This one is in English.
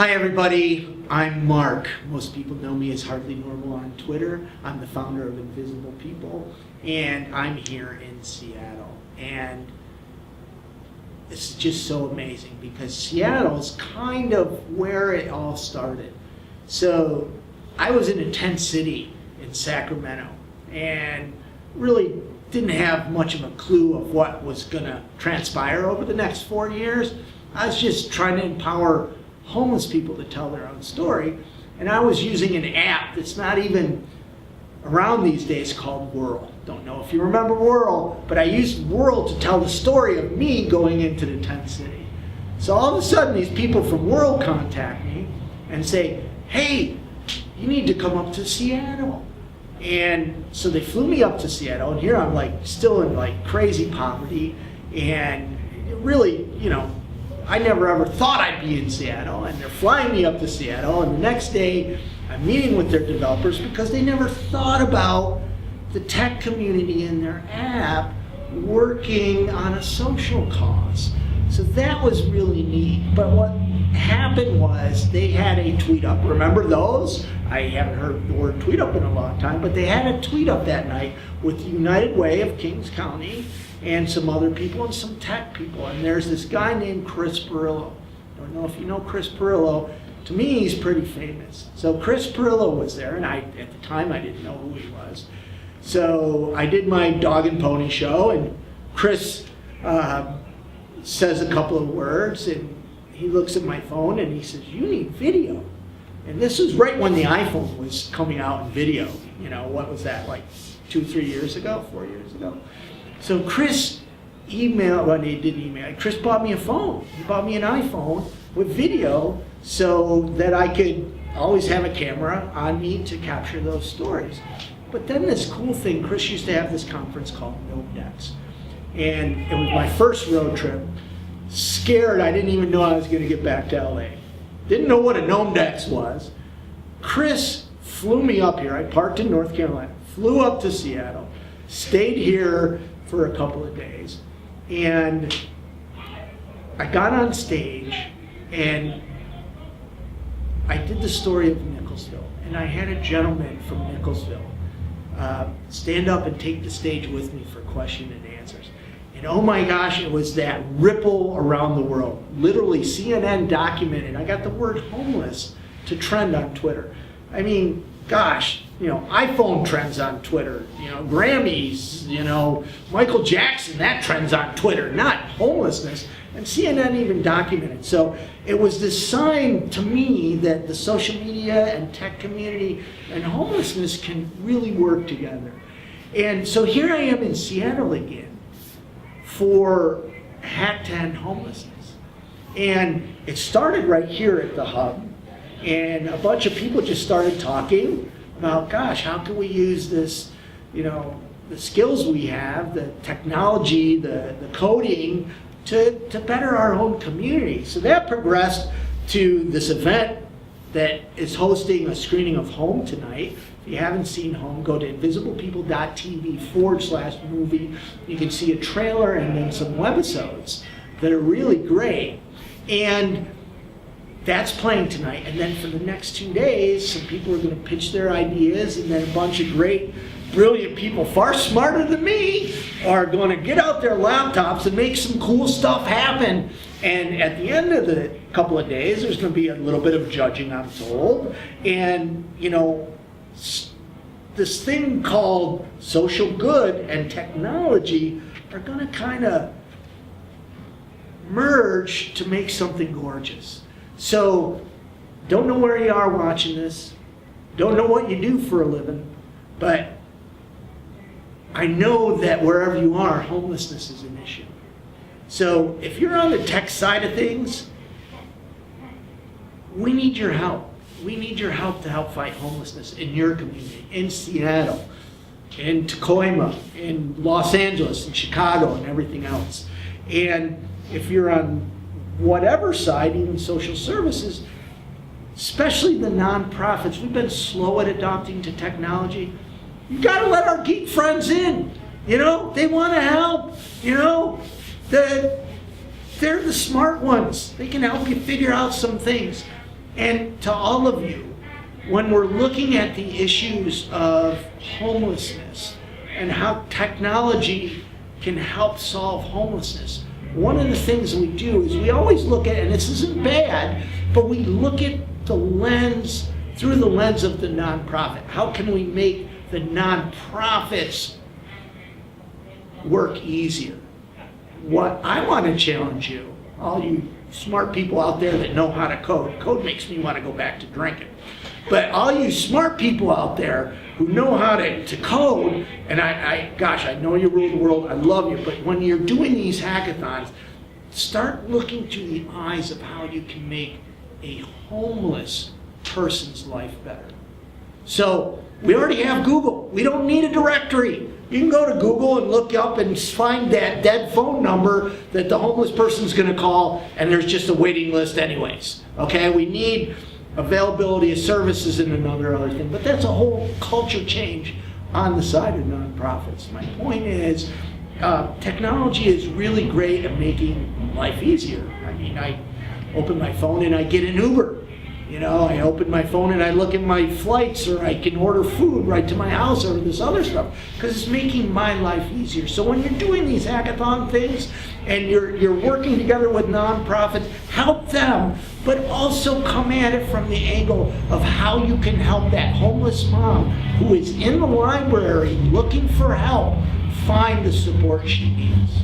Hi everybody, I'm Mark. Most people know me as Hardly Normal on Twitter. I'm the founder of Invisible People, and I'm here in Seattle. And it's just so amazing because Seattle's kind of where it all started. So I was in a tent city in Sacramento and really didn't have much of a clue of what was going to transpire over the next 4 years. I was just trying to empower homeless people to tell their own story, and I was using an app that's not even around these days called Whirl. Don't know if you remember Whirl, but I used Whirl to tell the story of me going into the tent city. So all of a sudden these people from Whirl contact me and say, hey, you need to come up to Seattle. And so they flew me up to Seattle, and here I'm like still in like crazy poverty, and really, I never ever thought I'd be in Seattle, and they're flying me up to Seattle, and the next day I'm meeting with their developers because they never thought about the tech community in their app working on a social cause. So that was really neat. But what happened was they had a tweet up. Remember those? I haven't heard the word tweet up in a long time, but they had a tweet up that night with the United Way of Kings County and some other people and some tech people. And there's this guy named Chris Perillo. I don't know if you know Chris Perillo. To me, he's pretty famous. So Chris Perillo was there, and at the time I didn't know who he was. So I did my dog and pony show, and Chris says a couple of words, and he looks at my phone and he says, you need video. And this was right when the iPhone was coming out in video. What was that, like 2, 3 years ago, 4 years ago? So Chris Chris bought me a phone. He bought me an iPhone with video so that I could always have a camera on me to capture those stories. But then this cool thing, Chris used to have this conference called Homelessness. And it was my first road trip. Scared, I didn't even know I was going to get back to LA. Didn't know what a Nomedex was. Chris flew me up here. I parked in North Carolina, flew up to Seattle, stayed here for a couple of days, and I got on stage and I did the story of Nicholsville, and I had a gentleman from Nicholsville stand up and take the stage with me for question and answers. And oh my gosh, it was that ripple around the world. Literally, CNN documented. I got the word homeless to trend on Twitter. I mean, gosh, iPhone trends on Twitter. Grammys, Michael Jackson, that trends on Twitter, not homelessness. And CNN even documented. So it was this sign to me that the social media and tech community and homelessness can really work together. And so here I am in Seattle again for Hat to End Homelessness. And it started right here at the hub, and a bunch of people just started talking about, gosh, how can we use this, the skills we have, the technology, the coding, to better our own community. So that progressed to this event that is hosting a screening of Home tonight. If you haven't seen Home, go to invisiblepeople.tv/movie. You can see a trailer and then some webisodes that are really great. And that's playing tonight. And then for the next 2 days, some people are going to pitch their ideas, and then a bunch of great, brilliant people, far smarter than me, are going to get out their laptops and make some cool stuff happen. And at the end of the couple of days, there's going to be a little bit of judging, I'm told. And, this thing called social good and technology are going to kind of merge to make something gorgeous. So, don't know where you are watching this, don't know what you do for a living, but I know that wherever you are, homelessness is an issue. So, if you're on the tech side of things, we need your help. We need your help to help fight homelessness in your community, in Seattle, in Tacoma, in Los Angeles, in Chicago, and everything else. And if you're on whatever side, even social services, especially the nonprofits, we've been slow at adopting to technology. You gotta let our geek friends in. They want to help. They're the smart ones. They can help you figure out some things. And to all of you, when we're looking at the issues of homelessness and how technology can help solve homelessness, one of the things we do is we always look at, and this isn't bad, but we look at the lens, through the lens of the nonprofit. How can we make the nonprofits work easier? What I want to challenge you, all you smart people out there that know how to code. Code makes me want to go back to drinking. But all you smart people out there who know how to code, and gosh, I know you rule the world, I love you, but when you're doing these hackathons, start looking through the eyes of how you can make a homeless person's life better. So we already have Google. We don't need a directory. You can go to Google and look up and find that dead phone number that the homeless person's going to call, and there's just a waiting list anyways. Okay, we need availability of services and another other thing, but that's a whole culture change on the side of nonprofits. My point is, technology is really great at making life easier. I mean, I open my phone and I get an Uber. You know, I open my phone and I look at my flights, or I can order food right to my house, or this other stuff, because it's making my life easier. So when you're doing these hackathon things and you're working together with nonprofits, help them, but also come at it from the angle of how you can help that homeless mom who is in the library looking for help find the support she needs.